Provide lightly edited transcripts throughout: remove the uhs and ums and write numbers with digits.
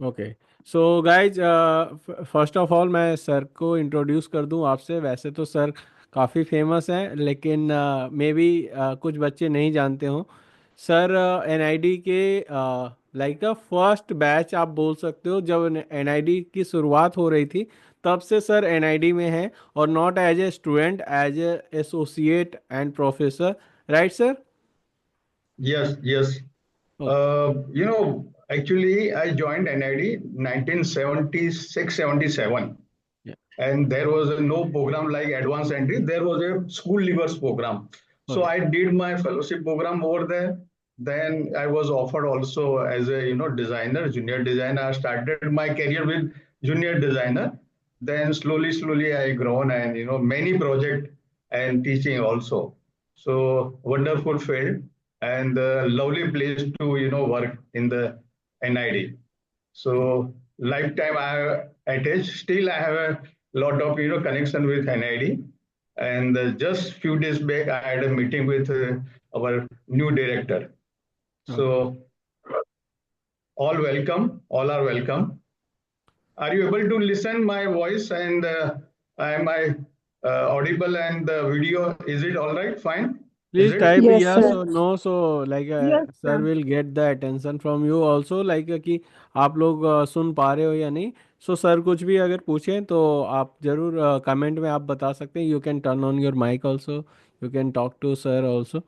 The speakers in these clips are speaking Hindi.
Okay. So guys, first of all मैं सर को इंट्रोड्यूस कर दूं आपसे। वैसे तो सर काफ़ी फेमस हैं, लेकिन मे बी कुछ बच्चे नहीं जानते हों। सर एनआईडी के लाइक फर्स्ट बैच आप बोल सकते हो। जब एनआईडी की शुरुआत हो रही थी तब से सर एनआईडी में हैं, और not as a student, as a associate and professor. Right sir? Yes, yes. Actually, I joined NID 1976, 77, and there was no program like advanced entry. There was a school leavers program. So okay. I did my fellowship program over there. Then I was offered also as a designer, junior designer. I started my career with junior designer. Then slowly I grown and many project and teaching also. So wonderful field and lovely place to work in the NID. So lifetime I have attached. Still I have a lot of connection with NID. And just few days back I had a meeting with our new director. Okay. So all welcome, all are welcome. Are you able to listen my voice and am I audible and the video? Is it all right? Fine. Is Please it? type Yes, yes sir. or no, so like Yes, sir sir. will get the attention from you also, like कि आप लोग सुन पा रहे हो या नहीं। सो सर कुछ भी अगर पूछें तो आप जरूर कमेंट में आप बता सकते हैं। You can turn on your mic also, you can talk to sir also.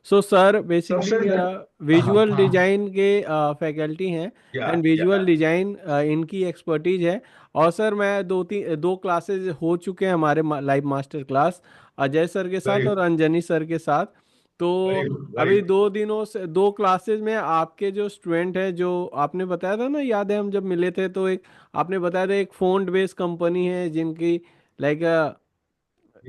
So sir basically सबसे हाँ विजुअल हाँ डिजाइन के फैकल्टी हैं, या एंड या विजुअल डिजाइन इनकी एक्सपर्टीज है। और सर मैं दो क्लासेस हो चुके हैं हमारे live master class, Ajay sir के साथ वेरी और अंजनी सर के साथ। तो वेरी वेरी अभी 2 दिनों से 2 क्लासेस में आपके जो स्टूडेंट है, जो आपने बताया था ना, याद है हम जब मिले थे तो एक आपने बताया था एक फोन बेस्ड कंपनी है जिनकी लाइक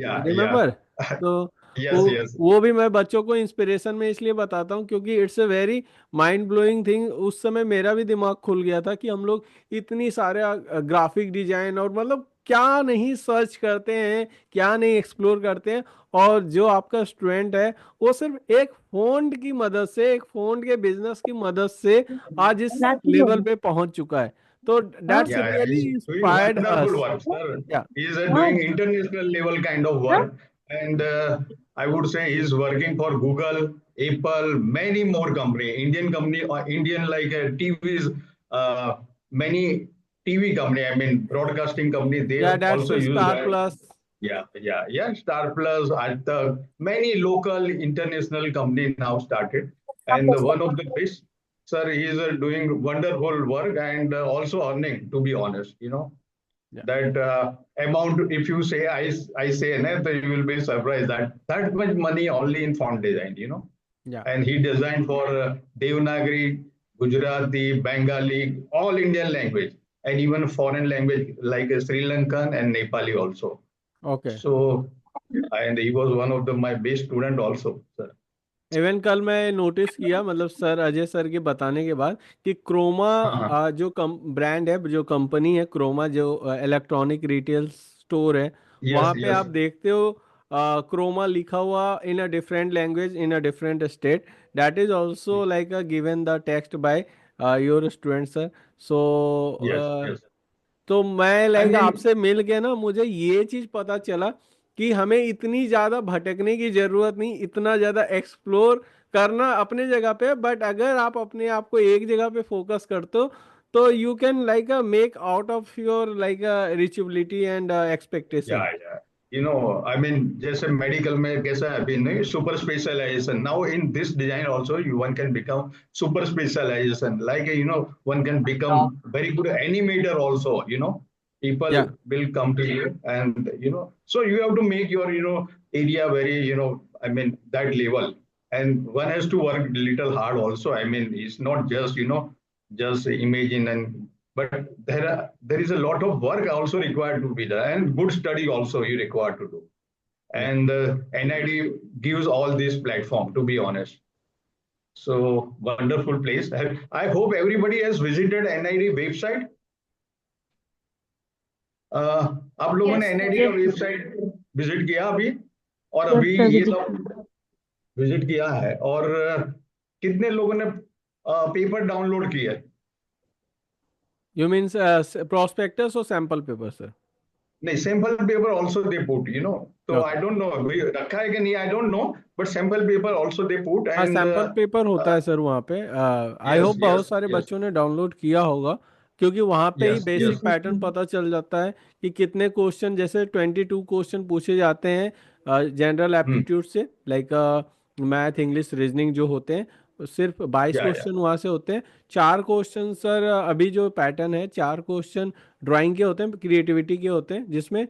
या रिमेम्बर। तो वो यस यस वो भी मैं बच्चों को इंस्पिरेशन में इसलिए बताता हूँ क्योंकि it's a very mind blowing thing. उस समय मेरा भी दिमाग खुल गया था कि हम लोग इतनी सारे ग्राफिक डिजाइन और मतलब क्या नहीं सर्च करते हैं, क्या नहीं एक्सप्लोर करते हैं। और जो आपका स्टूडेंट है वो सिर्फ एक फोन की मदद से, एक फोन के बिजनेस की मदद से आज इस Nothing लेवल wrong. पे पहुंच चुका है। तो हाँ, that's Yeah, really he's doing inspired wonderful us. work, sir. या He's हाँ, doing international level kind of हाँ, work, and I would say he's working for Google, Apple, many more company, Indian company or Indian like TVs, uh, many TV company. I mean, broadcasting company. They या that's also use star that. Plus. Yeah. Star Plus, at the many local international company now started, and आपको one of the best, sir, he is doing wonderful work and also earning. To be honest, या that amount. If you say I say, then you will be surprised that that much money only in font design. या And he designed for Devanagari, Gujarati, Bengali, all Indian language, and even foreign language like Sri Lankan and Nepali also. Okay. So, and he was one of my best student also, sir. Even कल मैं नोटिस किया, मतलब सर अजय सर के बताने के बाद, कि क्रोमा हाँ जो ब्रांड है, जो कंपनी है क्रोमा, जो इलेक्ट्रॉनिक रिटेल स्टोर है, यस वहाँ पे यस आप देखते हो क्रोमा लिखा हुआ in a different language in a different state. That is also like given the text by your student sir. So yes yes तो मैं आई लाइक मीन आपसे मिल के ना मुझे ये चीज पता चला कि हमें इतनी ज्यादा भटकने की जरूरत नहीं, इतना ज्यादा एक्सप्लोर करना अपने जगह पे। बट अगर आप अपने आप को एक जगह पे फोकस करते हो तो you can like make out of your like reachability and या एक्सपेक्टेशन। या आई मीन जैसे मेडिकल में कैसा है अभी नहीं super specialization now in this design also you one can become super specialization like one can become very good animator also. People या will come to you and so you have to make your area very I mean that level, and one has to work little hard also. I mean it's not just just imagine, and but there is a lot of work also required to be done, and good study also you require to do. या And NID gives all this platform, to be honest. So wonderful place. I hope everybody has visited NID website. आप लोगों ने yes, sir. NID का वेबसाइट विजिट किया अभी, और Yes, अभी sir. ये Visit. सब विजिट किया है, और कितने लोगों ने पेपर डाउनलोड किया है? यू मीन्स प्रोस्पेक्टस और सैंपल पेपर सर? नहीं, sample paper also they put, तो आई ओके। डोंट नो रखा है कि नहीं, I don't know, but sample paper also they put हाँ, एंड सैंपल पेपर होता है सर वहाँ पे। आई यस होप बहुत यस सारे यस बच्चों ने डाउनलोड किया होगा, क्योंकि वहाँ पे ही यस बेसिक यस पैटर्न पता चल जाता है कि कितने क्वेश्चन, जैसे 22 क्वेश्चन पूछे जाते हैं जनरल हम्म एप्टीट्यूड से, लाइक मैथ, इंग्लिश, रीजनिंग जो होते हैं, सिर्फ 22 या क्वेश्चन वहाँ से होते हैं। 4 क्वेश्चन सर, अभी जो पैटर्न है, 4 क्वेश्चन ड्राइंग के होते हैं, क्रिएटिविटी के होते हैं, जिसमें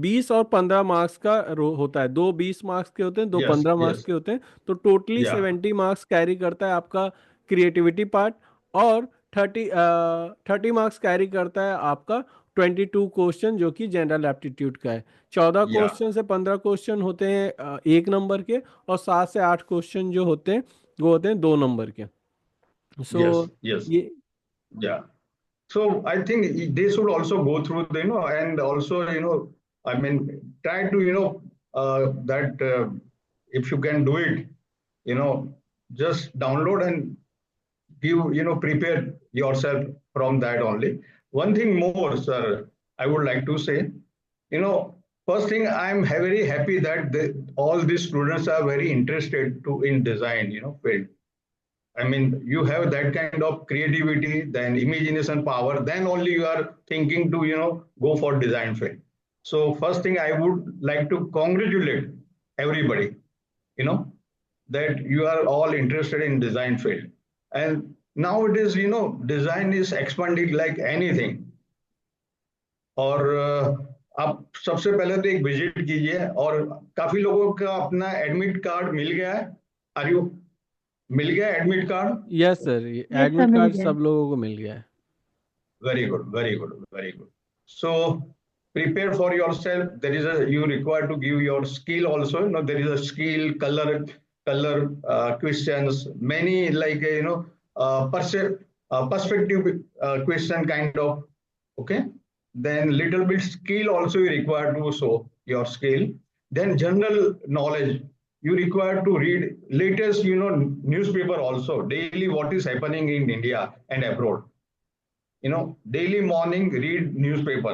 20 और 15 मार्क्स का होता है। दो 20 मार्क्स के होते हैं, दो यस 15 मार्क्स यस के होते हैं। तो टोटली या 70 मार्क्स कैरी करता है आपका क्रिएटिविटी पार्ट, और 30 मार्क्स कैरी करता है आपका 22 क्वेश्चन, जो कि जनरल एप्टीट्यूड का है। 14 क्वेश्चन से 15 क्वेश्चन होते हैं 1 नंबर के, और 7 से 8 क्वेश्चन जो होते हैं वो होते हैं 2 नंबर के। सो यस यस ये या So I think they should also go through, and also, I mean, try to, that if you can do it, you know, just download and give, prepare yourself from that only. One thing more, sir, I would like to say, you know, first thing, I'm very happy that all these students are very interested to in design, field. I mean, you have that kind of creativity, then imagination power, then only you are thinking to, go for design field. So first thing I would like to congratulate everybody, you know, that you are all interested in design field. And nowadays, design is expanding like anything. और आप सबसे पहले तो एक विजिट कीजिए, और काफी लोगों का अपना एडमिट कार्ड मिल गया है। आर यू मिल गया admit card? Yes sir, yes sir, admit मिल कार्ड गया। सब लोगों को मिल गया है। Very good, very good, very good. So prepare for yourself. There is you require to give your skill also. There is a skill, color questions, many like perspective question kind of. Okay. Then little bit skill also you require to show your skill. Then general knowledge. You require to read latest, newspaper also daily. What is happening in India and abroad, daily morning read newspaper,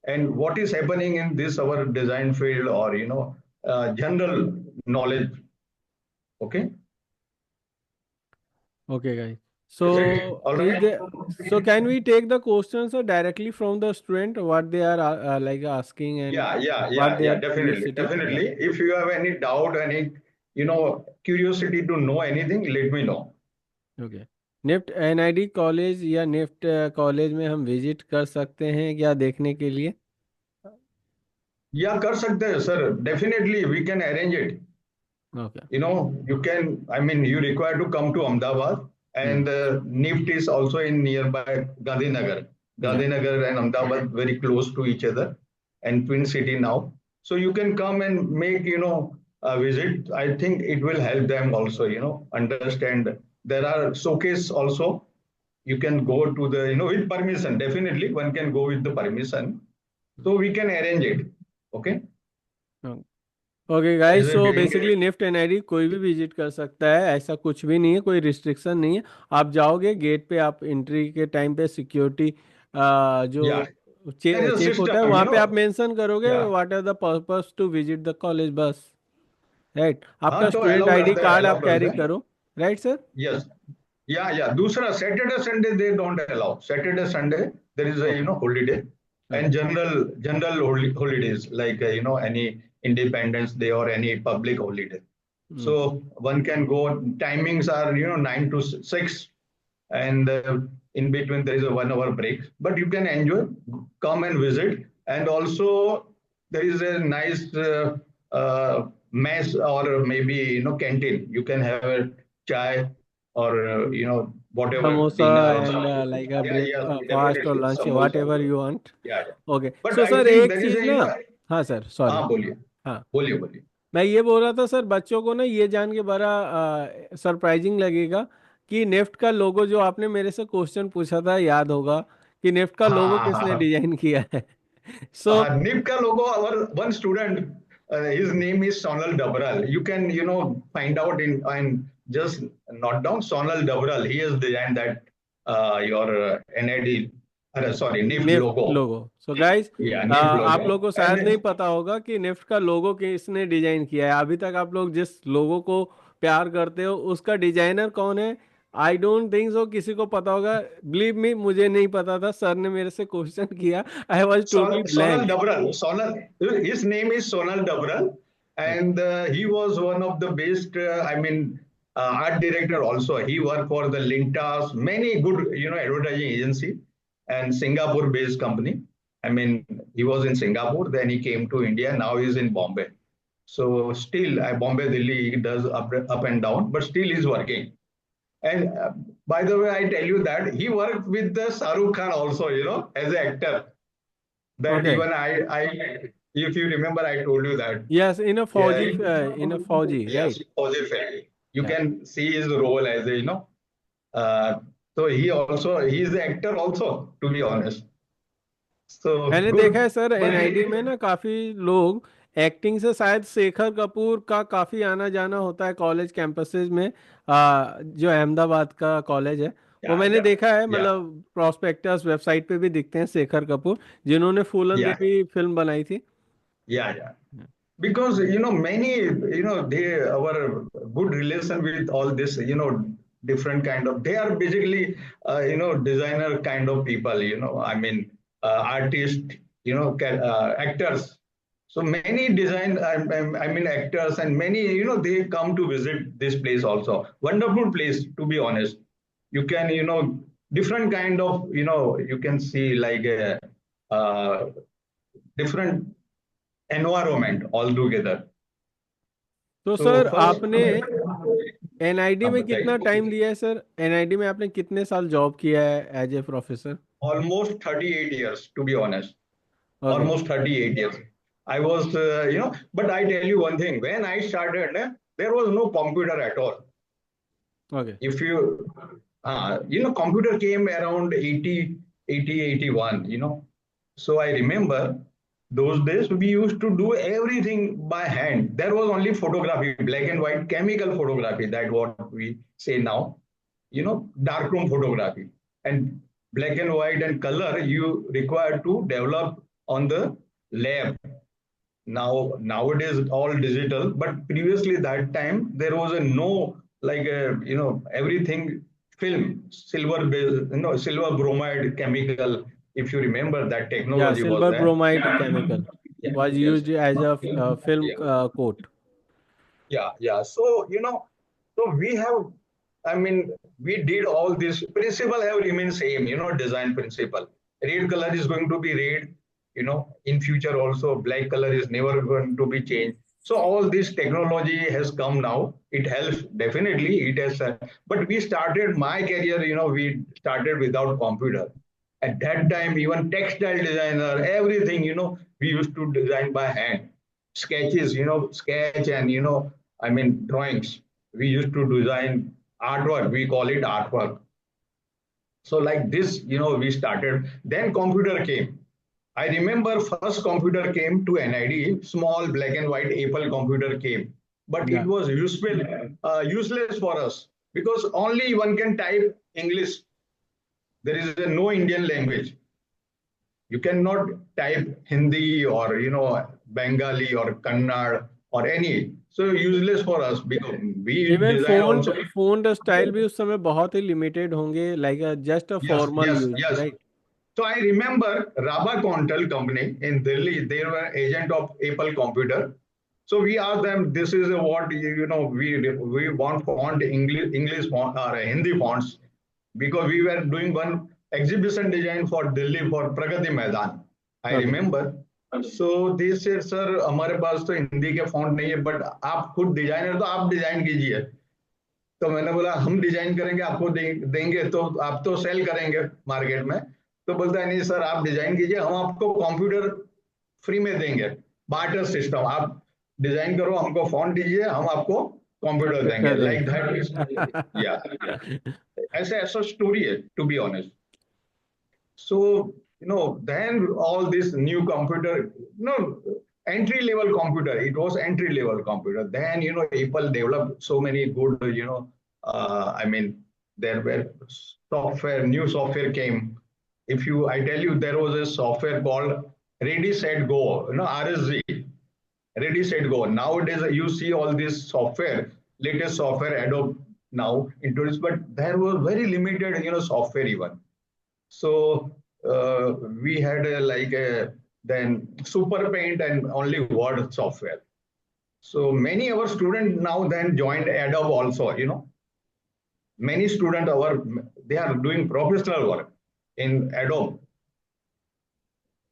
and what is happening in this our design field, or general knowledge. Okay, Okay, guys. So is it all is right? there? So can we take the questions directly from the student, what they are like asking, and Yeah, yeah, what yeah, they yeah, are definitely, curiosity? Yeah. definitely. If you have any doubt, any curiosity to know anything, let me know. Okay. NIFT NID college या निफ्ट कॉलेज में हम विजिट कर सकते हैं क्या देखने के लिए? Yeah, कर सकते हैं sir, definitely we can arrange it. Okay. You can, I mean, you require to come to Ahmedabad, hmm. and NIFT is also in nearby Gandhinagar. या। Gandhinagar and Ahmedabad very close to each other, and twin city now. So you can come and make, a visit. I think it will help them also, understand. There are showcase also. You can go to the, with permission. Definitely one can go with the permission. So we can arrange it. Okay. Okay Is guys, it so getting basically clear? NIFT NID कोई भी विजिट कर सकता है, ऐसा कुछ भी नहीं है, कोई रिस्ट्रिक्शन नहीं है। आप जाओगे गेट पे, आप एंट्री के टाइम पे सिक्योरिटी Yeah. जो There is a चेक होता है, system, वहाँ पे आप मेंशन करोगे Yeah. What are the purpose to visit the college, बस। राइट, हाँ आपका तो स्टूडेंट अलाउ आईडी रहता है, कार्ड अलाउ आप रहता कैरी है। करो। Right sir? यस, या दूसरा Saturday Sunday they don't allow, Saturday Sunday there is okay. holiday, okay. and general holidays like any independence day or any public holiday. So okay. one can go. Timings are 9 to 6, and in between there is a 1 hour break, but you can enjoy, come and visit. And also there is a nice mess, or maybe canteen. You can have a chai, or whatever samosa dinner also. And like a Yeah, break yeah, fast और definitely lunch, what samosa. Ever you want. Yeah, yeah. Okay, But so I sir think एक there is चीज a ना। हाँ सर, सॉरी। हाँ बोलिए, हाँ, बोलिए बोलिए। मैं ये बोल रहा था सर, बच्चों को ना ये जान के बड़ा सरप्राइजिंग लगेगा कि नेफ्ट का लोगो, जो आपने मेरे से क्वेश्चन पूछा था, याद होगा कि नेफ्ट का हाँ लोगो हाँ हाँ किसने हाँ। डिजाइन किया है? सो NIP ka logo, our one student, his name is Sonal Dabral. You can, find out in and just note down Sonal Dabral. He has designed that your NID, sorry, NIFT NIFT logo. Logo. So guys, Yeah, NIFT आप लोग logo. को शायद नहीं पता होगा कि निफ्ट का लोगो किसने डिजाइन किया है। अभी तक आप लोग जिस लोगो को प्यार करते हो उसका डिजाइनर कौन है, आई डोंट थिंक सो किसी को पता होगा। बिलीव मी, मुझे नहीं पता था, सर ने मेरे से क्वेश्चन किया, I was totally Sonal blank. Dabral. His name is Sonal Dabral, and he was one of the best. Art director also. He worked for the Lintas, many good, advertising agency, and Singapore-based company. I mean, he was in Singapore, then he came to India. Now he's in Bombay. So still, Bombay, Delhi, he does up and down, but still he's working. And by the way, I tell you that he worked with the Shahrukh Khan also, as an actor. That okay. even if you remember, I told you that. Yes, Yeah, इन अ फौजी, yes, right. positive. You can see his role as uh, so he is the actor also, to be honest. So मैंने देखा है good, सर but एनआईडी में ना काफी लोग एक्टिंग से, शायद शेखर कपूर का काफी आना जाना होता है कॉलेज कैंपसेस में। जो अहमदाबाद का कॉलेज है, वो yeah, मैंने yeah, देखा है, yeah, मतलब प्रोस्पेक्टस वेबसाइट पे भी दिखते हैं शेखर कपूर, जिन्होंने फूलन yeah, देवी फिल्म बनाई थी। yeah, yeah. Because many they our good relation with all this different kind of, they are basically designer kind of people, artists, actors. So many design, I mean actors, and many they come to visit this place also. Wonderful place, to be honest. You can different kind of you can see like a different environment altogether. तो So सर first, आपने एनआईडी में कितना बताइए. टाइम दिया है सर, एनआईडी में आपने कितने साल जॉब किया है as a professor? Almost 38 years, to be honest. Okay. Almost 38 years. I was, but I tell you one thing. When I started, there was no computer at all. Okay. If you, computer came around 80, 81. So I remember those days we used to do everything by hand. There was only photography, black and white, chemical photography, that what we say now, darkroom photography. And black and white and color you require to develop on the lab. Nowadays all digital, but previously that time there was a no, like everything film, silver silver bromide chemical. If you remember, that या technology was silver there. Bromide chemical Yeah, was yes, used as a film yeah, coat. yeah, yeah. So so we have, I mean, we did all this. Principle have remained same, design principle. Red color is going to be red, in future also. Black color is never going to be changed. So all this technology has come now. It helps, definitely. It has, but we started my career. We started without computer. At that time, even textile designer, everything, we used to design by hand. Sketches, sketch and I mean drawings. We used to design artwork. We call it artwork. So like this, we started. Then computer came. I remember first computer came to NID, small black and white Apple computer came, but it Yeah. was useful, useless for us because only one can type English. There is no Indian language. You cannot type Hindi or Bengali or Kannada or any. So useless for us because we even design phone also. Font style भी उस समय बहुत ही लिमिटेड होंगे, like just a Yes, formal yes, use, yes. Right? So I remember Rabba Contel company in Delhi. They were agent of Apple Computer. So we asked them, this is what we want font English font or Hindi fonts, because we were doing one exhibition design for Delhi for Pragati Maidan. I okay. remember. So they said, sir, हमारे पास तो हिंदी के फॉन्ट नहीं है, बट आप खुद डिजाइनर, तो आप डिजाइन कीजिए. तो मैंने बोला हम डिजाइन करेंगे, आपको देंगे तो आप तो सेल करेंगे मार्केट में. तो बोलता है नहीं सर, आप डिजाइन कीजिए, हम आपको कंप्यूटर फ्री में देंगे. बार्टर सिस्टम, आप डिजाइन करो, हमको फॉन्ट दीजिए, हम आपको कंप्यूटर देंगे. Computer like that. देंगे। या ऐसा ऐसा स्टोरी है, to be honest. So then all this new computer, entry level computer, it was entry level computer. Then Apple developed so many good I mean There were software, new software came. If you, I tell you, there was a software called Ready Set Go, RSG, Ready Set Go. Nowadays, you see all this software, latest software, Adobe now introduced, but there was very limited, software even. So we had like a then Super Paint and only Word software. So many of our students now then joined Adobe also. Many students they are doing professional work in Adobe.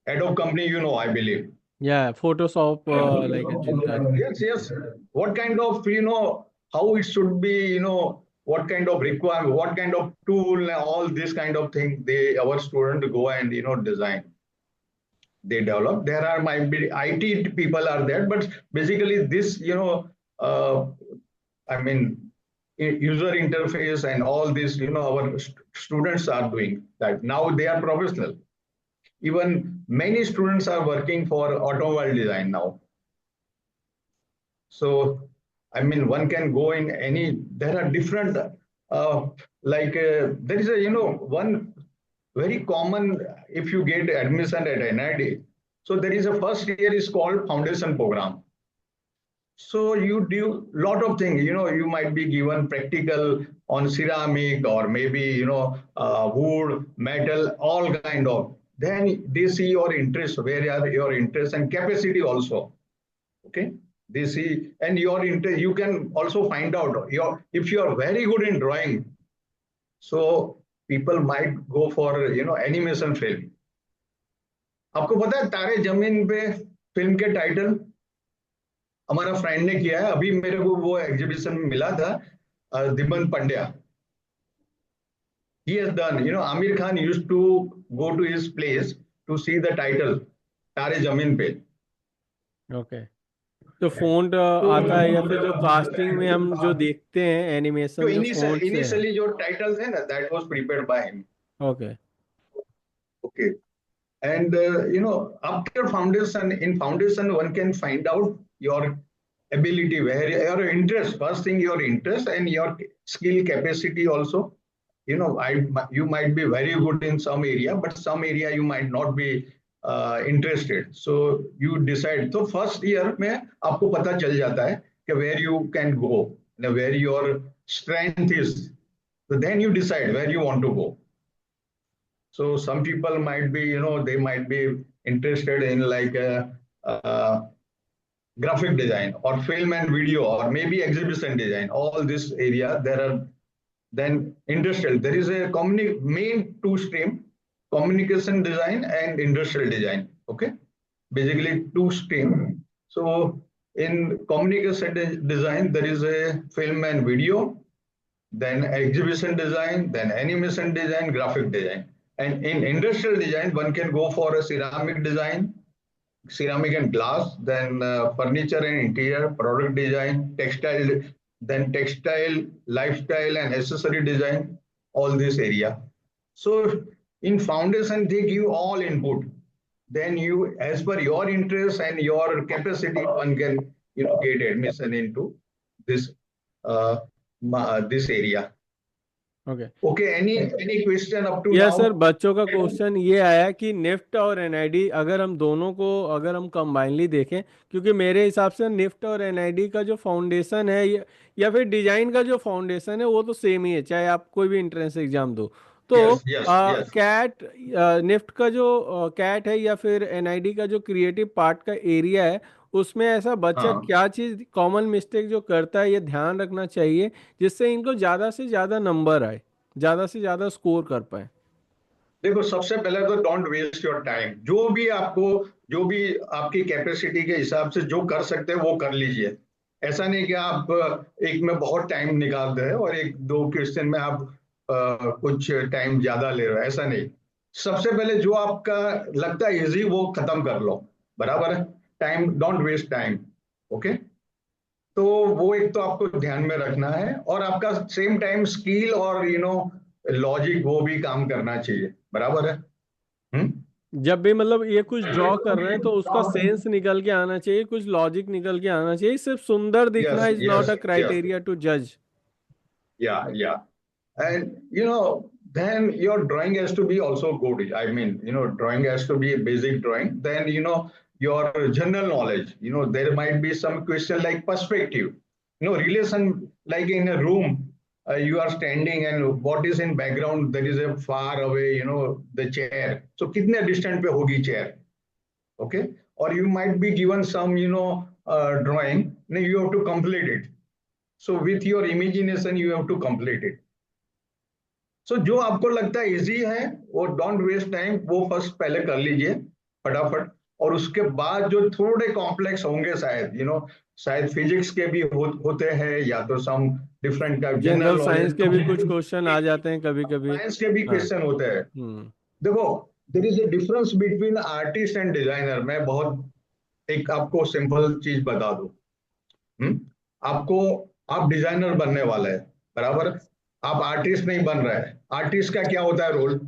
Adobe company, I believe. Yeah, Photoshop, like जिनका Yes, yes. What kind of, how it should be, what kind of requirement, what kind of tool, all this kind of thing, our student go and, design. They develop. There are might be IT people are there, but basically this, uh, I mean, user interface and all this, our students are doing that. Now they are professional. Even many students are working for automobile design now. So, I mean, one can go in any, there are different, there is one very common, if you get admission at NID. So there is a first year is called foundation program. So you do lot of things, you might be given practical on ceramic or maybe, wood, metal, all kind of. Then they see your interest, where are your interests and capacity also. Okay. They see, and your interest, you can also find out if you are very good in drawing. So people might go for, animation film. आपको पता है तारे जमीन पे फिल्म के टाइटल हमारा फ्रेंड ने किया है अभी मेरे को वो एग्जीबिशन में मिला था दिबन Pandya he has done Amir Khan used to go to his place to see the title तारे जमीन पे ओके तो फोंट तो आता है या फिर जो कास्टिंग में हम जो देखते हैं जो एनिमेशन जो फोंट से है इनिशियली जो टाइटल थे ना that was prepared by him okay okay and after foundation in foundation one can find out your ability where your interest first thing your interest and your skill capacity also you might be very good in some area but some area you might not be interested so you decide so first year में आपको पता चल जाता है कि where you can go where your strength is so then you decide where you want to go. So some people might be, they might be interested in like graphic design or film and video or maybe exhibition design. All this area there are then industrial. There is a main two stream, communication design and industrial design. Okay, basically two stream. So in communication design there is a film and video, then exhibition design, then animation design, graphic design. And in industrial design, one can go for a ceramic design, ceramic and glass, then furniture and interior, product design, textile, then textile, lifestyle and accessory design, all this area. So in foundation, they give all input. Then you, as per your interest and your capacity, one can get admission into this this area. Okay Okay, any question up to yes sir now? बच्चों का क्वेश्चन ये आया कि निफ्ट और एनआईडी अगर हम दोनों को अगर हम कंबाइनली देखें क्योंकि मेरे हिसाब से निफ्ट और एनआईडी का जो फाउंडेशन है या फिर डिजाइन का जो फाउंडेशन है वो तो सेम ही है चाहे आप कोई भी एंट्रेंस एग्जाम दो तो Yes, yes, yes. CAT NIFT का जो कैट है या फिर एनआईडी का जो क्रिएटिव पार्ट का एरिया है उसमें ऐसा बच्चा हाँ क्या चीज़ कॉमन मिस्टेक जो करता है ये ध्यान रखना चाहिए जिससे इनको ज़्यादा से ज़्यादा नंबर आए ज़्यादा से ज़्यादा स्कोर कर पाए देखो सबसे पहले तो डोंट वेस्ट योर टाइम जो भी आपकी कैपेसिटी के हिसाब से जो कर सकते हैं वो कर लीजिए ऐसा नहीं कि आप एक में बहुत टाइम निकाल रहे हो और एक दो क्वेश्चन में आप कुछ टाइम ज्यादा ले रहे हो ऐसा नहीं सबसे पहले जो आपका लगता है इजी वो खत्म कर लो बराबर है time don't waste time okay तो वो एक तो आपको ध्यान में रखना है और आपका सेम टाइम स्किल और लॉजिक वो भी काम करना चाहिए बराबर है जब भी मतलब ये कुछ ड्रॉ कर रहे हैं तो उसका सेंस निकल के आना चाहिए कुछ लॉजिक निकल के आना चाहिए सिर्फ सुंदर दिखना yes is not yes a yes criteria to जज या And then your drawing has to be also good. I mean, drawing has to be a basic drawing. Then, your general knowledge, there might be some question like perspective, relation, like in a room, you are standing and what is in background, there is a far away, the chair. So, kitne distant pe hogi chair? Okay. Or you might be given some, drawing, you have to complete it. So, with your imagination, you have to complete it. सो जो आपको लगता है इजी है वो डोंट वेस्ट टाइम, वो फर्स्ट पहले कर लीजिए फटाफट। और उसके बाद जो थोड़े कॉम्प्लेक्स होंगे शायद शायद फिजिक्स के भी होते हैं, या तो some different type general general science knowledge, के भी कुछ क्वेश्चन आ जाते हैं कभी कभी। साइंस के भी हाँ। क्वेश्चन होते हैं। हम्म। देखो, there is a difference between artist and designer. मैं बहुत एक आपको सिंपल चीज बता दूं। हम्म? आपको आप डिजाइनर बनने वाले हैं, बराबर। आप आर्टिस्ट नहीं बन रहे हैं। आर्टिस्ट का क्या होता है रोल?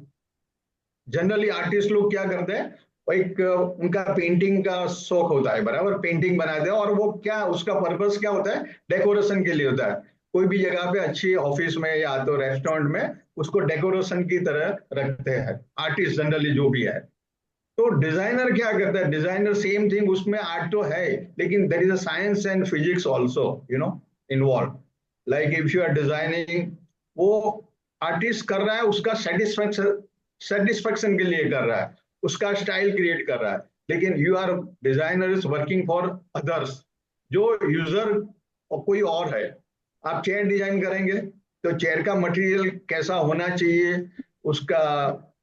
जनरली आर्टिस्ट लोग क्या करते हैं, एक उनका पेंटिंग का शौक होता है, बराबर। पेंटिंग बनाते हैं और वो क्या, उसका पर्पस क्या होता है? डेकोरेशन के लिए होता है। कोई भी जगह पे अच्छी ऑफिस में या तो रेस्टोरेंट में उसको डेकोरेशन की तरह रखते हैं आर्टिस्ट जनरली जो भी है। तो डिजाइनर क्या करता है? डिजाइनर सेम थिंग, उसमें आर्ट तो है लेकिन there is a science and physics also involve. Like if you are designing, वो आर्टिस्ट कर रहा है उसका सेटिस्फेक्शन, सेटिस्फेक्शन के लिए कर रहा है, उसका स्टाइल क्रिएट कर रहा है। लेकिन you are designer is working for others, जो यूजर और कोई और है। आप चेयर डिजाइन करेंगे तो चेयर का मटेरियल कैसा होना चाहिए, उसका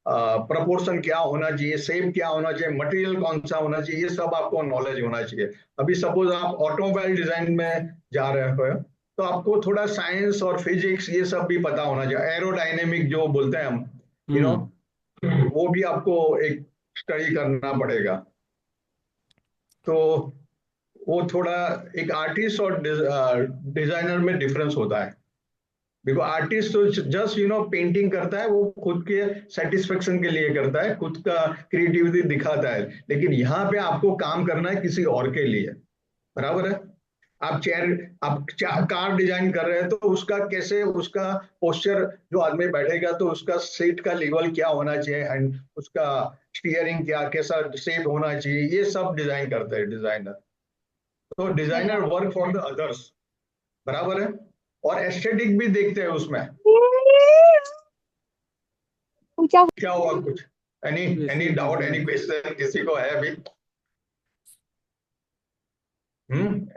प्रपोर्शन क्या होना चाहिए, शेप क्या होना चाहिए, मटेरियल कौन सा होना चाहिए, ये सब आपको नॉलेज होना चाहिए। अभी सपोज आप ऑटोमोबाइल डिजाइन में जा रहे हो तो आपको थोड़ा साइंस और फिजिक्स ये सब भी पता होना चाहिए। एरोडायनेमिक जो बोलते हैं हम, यू नो हम्म। वो भी आपको एक स्टडी करना पड़ेगा। तो वो थोड़ा एक आर्टिस्ट और डिजाइनर में डिफरेंस होता है। बिकॉज आर्टिस्ट तो जस्ट पेंटिंग करता है, वो खुद के सेटिस्फेक्शन के लिए करता है, खुद का क्रिएटिविटी दिखाता है। लेकिन यहाँ पे आपको काम करना है किसी और के लिए, बराबर है। आप कार डिजाइन कर रहे हैं तो उसका कैसे, उसका पोस्चर, जो आदमी बैठेगा तो उसका सीट का लेवल क्या होना चाहिए एंड उसका स्टीयरिंग क्या, कैसा शेप होना चाहिए, ये सब डिजाइन करते हैं डिजाइनर। तो designer work for the others, बराबर है। और एस्थेटिक भी देखते हैं उसमें। क्या हुआ कुछ? Any any basic doubt, any business. Question किसी को है अभी?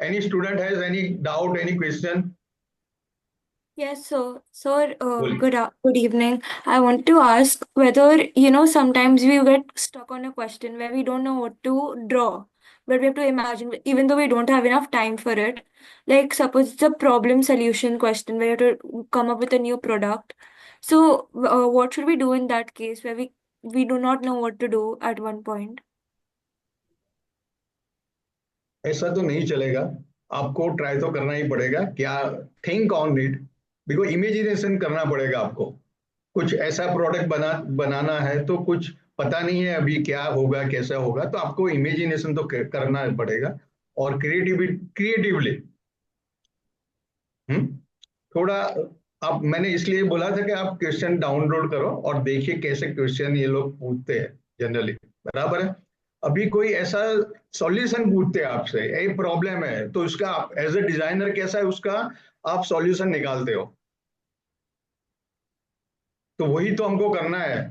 Any student has any doubt, any question? Yes, so sir, बोलिए। good evening. I want to ask whether, sometimes we get stuck on a question where we don't know what to draw, but we have to imagine, even though we don't have enough time for it. Like, suppose it's a problem solution question where you have to come up with a new product. So, what should we do in that case where we do not know what to do at one point? ऐसा तो नहीं चलेगा, आपको ट्राई तो करना ही पड़ेगा। क्या? Think on it, because imagination करना पड़ेगा आपको। कुछ ऐसा प्रोडक्ट बनाना है तो कुछ पता नहीं है अभी क्या होगा कैसा होगा, तो आपको इमेजिनेशन तो करना पड़ेगा। और क्रिएटिवली थोड़ा आप, मैंने इसलिए बोला था कि आप क्वेश्चन डाउनलोड करो और देखिए कैसे क्वेश्चन ये लोग पूछते हैं जनरली, बराबर है। अभी कोई ऐसा सॉल्यूशन पूछते हैं आपसे, एक प्रॉब्लम है तो उसका आप एज ए डिजाइनर कैसा है उसका आप सॉल्यूशन निकालते हो, तो वही तो हमको करना है।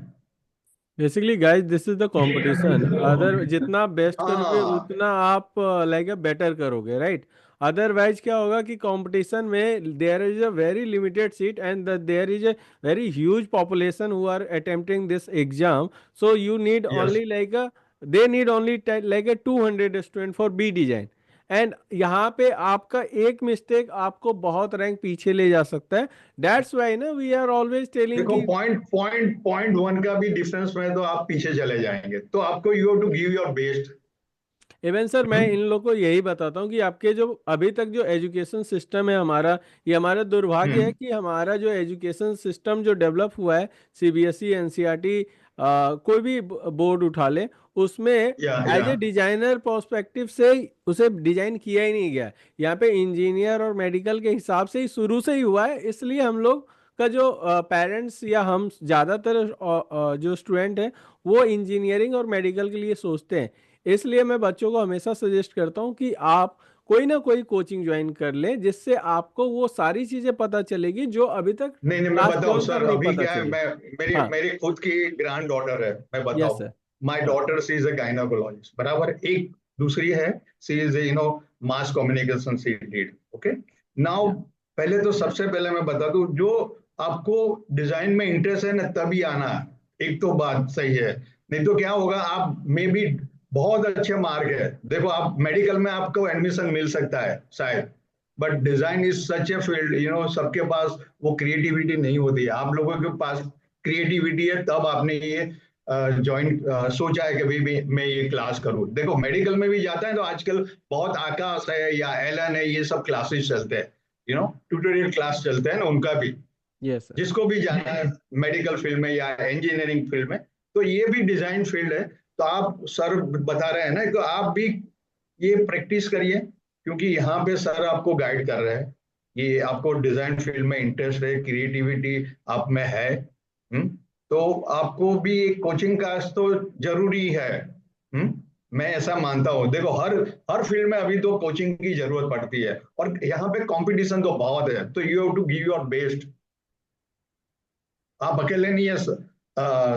Basically guys this is the competition. Other जितना आप बेस्ट करोगे हाँ, उतना आप लाइक बेटर करोगे, राइट। अदरवाइज क्या होगा कि कंपटीशन में there is a very limited seat and there is a very huge population who are attempting this exam. So you need yes. Only like a they need only like a 200 student for B design. And यहाँ पे आपका एक मिस्टेक आपको बहुत रैंक पीछे ले जा सकता है। दैट्स वाई ना वी आर ऑलवेज टेलिंग देखो, कि पॉइंट वन का भी डिफरेंस में तो आप पीछे चले जाएंगे, तो आपको you have to give your best. Even sir मैं इन लोग को यही बताता हूँ कि आपके जो अभी तक जो एजुकेशन सिस्टम है हमारा, ये हमारा दुर्भाग्य है हम्म। कि हमारा जो एजुकेशन सिस्टम जो डेवलप हुआ है सीबीएसई एनसीईआरटी कोई भी बोर्ड उठा ले, उसमें या एज ए डिजाइनर पर्सपेक्टिव से उसे डिजाइन किया ही नहीं गया। यहाँ पे इंजीनियर और मेडिकल के हिसाब से ही शुरू से ही हुआ है, इसलिए हम लोग का जो पेरेंट्स या हम ज़्यादातर जो स्टूडेंट हैं वो इंजीनियरिंग और मेडिकल के लिए सोचते हैं। इसलिए मैं बच्चों को हमेशा सजेस्ट करता हूँ कि आप कोई ना कोई कोचिंग ज्वाइन कर लें, जिससे आपको वो सारी चीज़ें पता चलेगी जो अभी तक नहीं नहीं, मैं क्लास बताऊं 12 तक सर, नहीं अभी पता क्या है, चली। मैं मेरी हाँ। मेरी खुद की ग्रैंड डॉटर है, मैं यस बताऊं। सर। माय हाँ। Daughter she is a gynaecologist, बराबर। एक दूसरी है, she is mass communication she lead. Okay, now या पहले तो सबसे पहले मैं बता दूं, जो आपको डिजाइन में इंटरेस्ट है ना, तभी आना। एक तो बात सही है, नहीं तो क्या होगा, आप मे बी बहुत अच्छे मार्क है, देखो आप मेडिकल में आपको एडमिशन मिल सकता है शायद, but design is such a field, सबके पास वो क्रिएटिविटी नहीं होती है। आप लोगों के पास क्रिएटिविटी है, तब आपने ये ज्वाइन सोचा है कि भाई मैं ये क्लास करूं। देखो मेडिकल में भी जाता है तो आजकल बहुत आकाश है या एलन है, ये सब क्लासेस चलते हैं, ट्यूटोरियल क्लास चलते हैं ना, उनका भी यस सर। जिसको भी जाना है मेडिकल फील्ड में या इंजीनियरिंग फील्ड में, तो ये भी डिजाइन फील्ड है। तो आप सर बता रहे हैं ना, तो आप भी ये प्रैक्टिस करिए, क्योंकि यहाँ पे सर आपको गाइड कर रहे हैं। ये आपको डिजाइन फील्ड में इंटरेस्ट है, क्रिएटिविटी आप में है, तो आपको भी कोचिंग का तो जरूरी है। मैं ऐसा मानता हूँ। देखो हर हर फील्ड में अभी तो कोचिंग की जरूरत पड़ती है, और यहाँ पे कंपटीशन तो बहुत है, तो you have to give your best. आप अकेले नहीं है,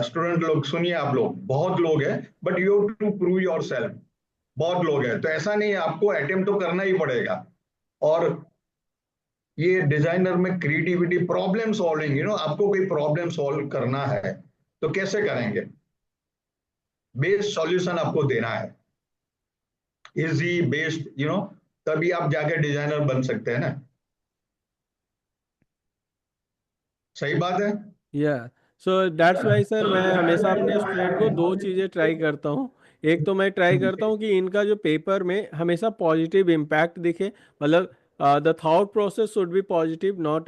स्टूडेंट लोग सुनिए, आप लोग बहुत लोग हैं, but you have to prove yourself. बहुत लोग हैं, तो ऐसा नहीं है, आपको अटेम्प्ट तो करना ही पड़ेगा। और ये डिजाइनर में क्रिएटिविटी, प्रॉब्लम सॉल्विंग, आपको कोई प्रॉब्लम सॉल्व करना है तो कैसे करेंगे, बेस्ट सॉल्यूशन आपको देना है, इजी बेस्ट, तभी आप जाके डिजाइनर बन सकते हैं ना। सही बात है। या सो दैट्स वाई सर, मैं हमेशा अपने स्टूडेंट को दो चीज़ें ट्राई करता हूँ। एक तो मैं ट्राई करता हूँ कि इनका जो पेपर में हमेशा पॉजिटिव इम्पैक्ट दिखे, मतलब the thought process should be positive not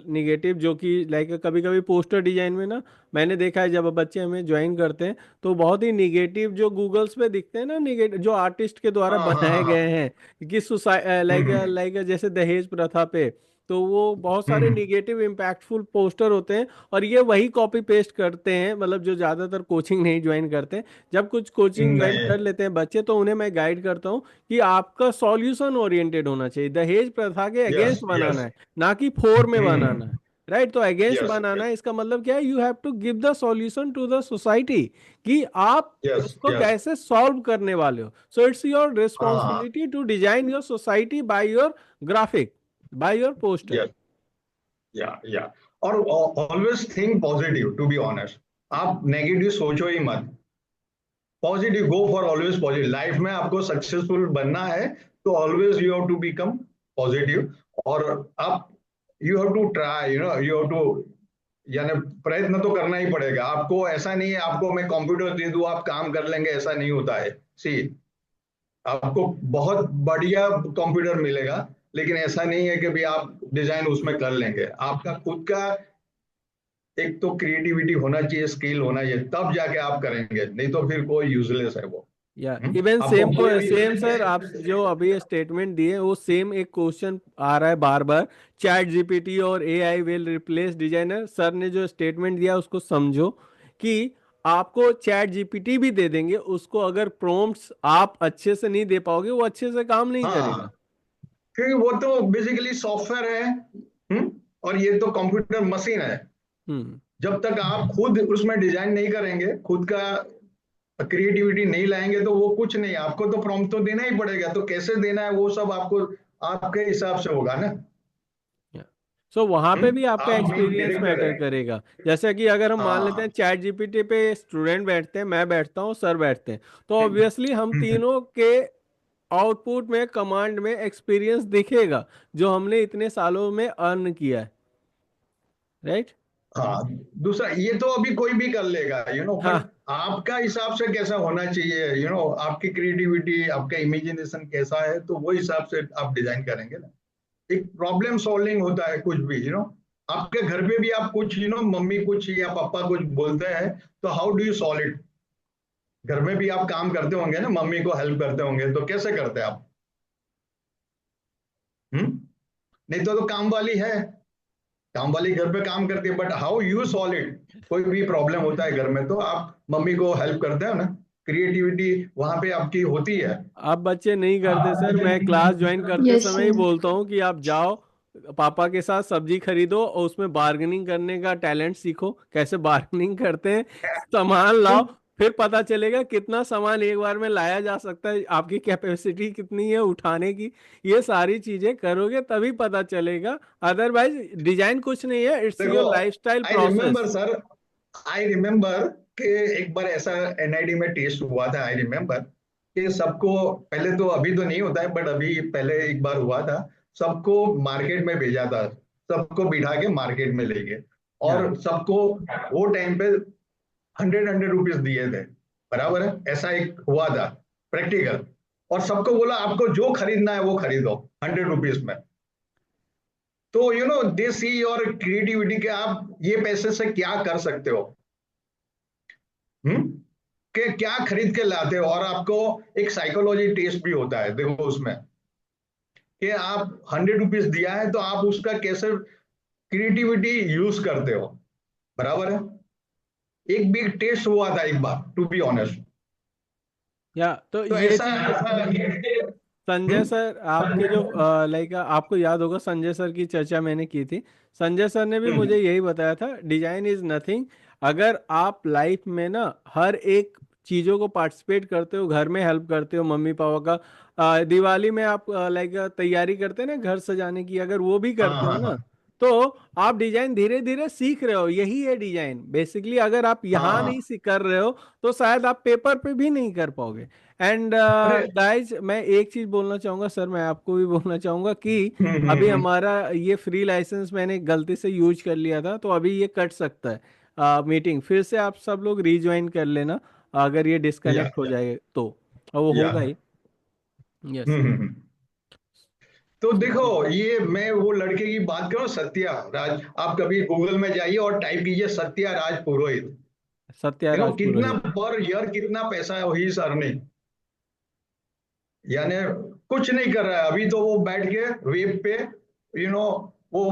negative. जो कि लाइक कभी कभी पोस्टर डिजाइन में ना, मैंने देखा है जब बच्चे हमें ज्वाइन करते हैं तो बहुत ही निगेटिव जो गूगल्स पे दिखते हैं ना, निगेटिव जो आर्टिस्ट के द्वारा हाँ हाँ बनाए हाँ गए हाँ। हैं कि सुसाइ लाइक हम्म लाइक जैसे दहेज प्रथा पे, तो वो बहुत सारे हम्म निगेटिव इम्पैक्टफुल पोस्टर होते हैं। और ये वही कॉपी पेस्ट करते हैं, मतलब जो ज़्यादातर कोचिंग नहीं ज्वाइन करते हैं। जब कुछ कोचिंग ज्वाइन नहीं। कर लेते हैं बच्चे, तो उन्हें मैं गाइड करता हूँ कि आपका सॉल्यूशन ओरिएंटेड होना चाहिए, दहेज प्रथा के यस अगेंस्ट बनाना यस। है, ना कि फोर में बनाना है। राइट, तो अगेंस्ट यस बनाना यस है, इसका मतलब क्या है, you have to give the solution to the society कि आप यस इसको यस। कैसे सॉल्व करने वाले हो। सो इट्स योर हाँ। Responsibility to design your society by your graphic, by your poster. Yes या। और always think positive, to be honest. आप नेगेटिव सोचो ही मत, positive, go for always positive. Life में आपको सक्सेसफुल बनना है तो always you have to become positive. और आप, you have to try, you have to, यानी प्रयत्न तो करना ही पड़ेगा आपको। ऐसा नहीं है आपको मैं कंप्यूटर दे दूं आप काम कर लेंगे, ऐसा नहीं होता है। सी, आपको बहुत बढ़िया कंप्यूटर मिलेगा, लेकिन ऐसा नहीं है कि भी आप डिजाइन उसमें कर लेंगे। आपका खुद का एक तो क्रिएटिविटी होना चाहिए, स्किल होना चाहिए, तब जाके आप करेंगे, नहीं तो फिर कोई यूजलेस है वो। या इवन आपको सेम को कोई भी सेम सर, आप जो अभी स्टेटमेंट दिए वो सेम एक क्वेश्चन आ रहा है बार बार, चैट जीपीटी और AI will replace designer. Sir ने जो स्टेटमेंट दिया उसको समझो कि आपको चैट जीपीटी भी दे देंगे, उसको अगर प्रॉम्प्ट्स आप अच्छे से नहीं दे पाओगे वो अच्छे से काम नहीं करेगा। हाँ, क्योंकि वो तो बेसिकली सॉफ्टवेयर है। और ये तो कंप्यूटर मशीन है। हम्म। जब तक आप खुद उसमें डिजाइन नहीं करेंगे, खुद का क्रिएटिविटी नहीं लाएंगे, तो वो कुछ नहीं। आपको तो प्रॉम्प्ट तो देना ही पड़ेगा, तो कैसे देना है वो सब आपको आपके हिसाब से होगा ना। सो वहां पे भी आपका आप मेन एक्सपीरियंस डायरेक्टर मैटर है। करेगा। जैसे कि अगर हम मान लेते हैं हाँ। चैट जीपीटी पे स्टूडेंट बैठते हैं, मैं बैठता हूँ, सर बैठते हैं, तो हम्म, ऑब्वियसली हम हम्म, तीनों के आउटपुट में, कमांड में एक्सपीरियंस दिखेगा जो हमने इतने सालों में अर्न किया है। राइट। हाँ। दूसरा, ये तो अभी कोई भी कर लेगा, बट हाँ। आपका हिसाब से कैसा होना चाहिए, आपकी क्रिएटिविटी, आपका इमेजिनेशन कैसा है, तो वो हिसाब से आप डिजाइन करेंगे ना। एक प्रॉब्लम सॉल्विंग होता है कुछ भी, आपके घर पे भी आप कुछ, मम्मी कुछ या पापा कुछ बोलते हैं, तो how do you solve it. घर में भी आप काम करते होंगे ना, मम्मी को हेल्प करते होंगे, तो कैसे करते हैं आप। हम्म नहीं तो काम वाली है, काम वाली घर पे काम करती है, but how you solve it. कोई भी प्रॉब्लम होता है घर में तो आप मम्मी को हेल्प करते हो ना, क्रिएटिविटी वहां पे आपकी होती है। अब बच्चे नहीं करते सर, मैं क्लास ज्वाइन करते यस समय ही सर। बोलता हूँ कि आप जाओ पापा के साथ सब्जी खरीदो और उसमें बार्गेनिंग करने का टैलेंट सीखो, कैसे बार्गेनिंग करते हैं, सामान लाओ, फिर पता चलेगा कितना सामान एक बार में लाया जा सकता है, आपकी कैपेसिटी कितनी है उठाने की। ये सारी चीजें करोगे तभी पता चलेगा, अदरवाइज डिजाइन कुछ नहीं है, इट्स देखो, your lifestyle I remember process. Sir, I remember कि एक बार ऐसा एनआईडी में टेस्ट हुआ था। आई रिमेम्बर कि सबको, पहले तो, अभी तो नहीं होता है बट अभी पहले एक बार हुआ था, सबको मार्केट में भेजा था, सबको बिठा के मार्केट में ले गए, या और सबको वो टाइम पे 100 100 रुपीज दिए थे, बराबर है, ऐसा एक हुआ था प्रैक्टिकल। और सबको बोला आपको जो खरीदना है वो खरीदो 100 रुपीज में। तो दे सी योर क्रिएटिविटी कि आप ये पैसे से क्या कर सकते हो, हम्म कि क्या खरीद के लाते हो। और आपको एक साइकोलॉजी टेस्ट भी होता है देखो उसमें, कि आप 100 रुपीज दिया है तो आप उसका कैसे क्रिएटिविटी यूज करते हो, बराबर है। एक भी टेस्ट हुआ था एक बार, टू बी ऑनेस्ट। या तो तो ये ऐसा ऐसा संजय सर आपके जो लाइक आपको याद होगा संजय सर की चर्चा मैंने की थी, संजय सर ने भी मुझे हम्म, यही बताया था, डिजाइन इज नथिंग। अगर आप लाइफ में ना हर एक चीजों को पार्टिसिपेट करते हो, घर में हेल्प करते हो मम्मी पापा का, दिवाली में आप लाइक तैयारी करते हैं ना घर सजाने की, अगर वो भी हाँ करते हो हाँ ना, हाँ तो आप डिजाइन धीरे धीरे सीख रहे हो, यही है डिजाइन बेसिकली। अगर आप हाँ यहाँ नहीं हाँ। सीख कर रहे हो तो शायद आप पेपर पे भी नहीं कर पाओगे। एंड अरे, गाइज मैं एक चीज बोलना चाहूंगा सर, मैं आपको भी बोलना चाहूंगा कि अभी हम्म। हमारा ये फ्री लाइसेंस मैंने गलती से यूज कर लिया था, तो अभी ये कट सकता है मीटिंग, फिर से आप सब लोग रीज्वाइन कर लेना अगर ये या डिस्कनेक्ट हो जाए तो, और वो या होगा ही। यस। हम्म। तो देखो, ये मैं वो लड़के की बात करूं, सत्या राज, आप कभी गूगल में जाइए और टाइप कीजिए सत्या राज पुरोहित। सत्या राज कितना पुरोहित। पर ईयर कितना पैसा है ही अर्निंग, यानी कुछ नहीं कर रहा है अभी तो, वो बैठ के वेब पे यू नो वो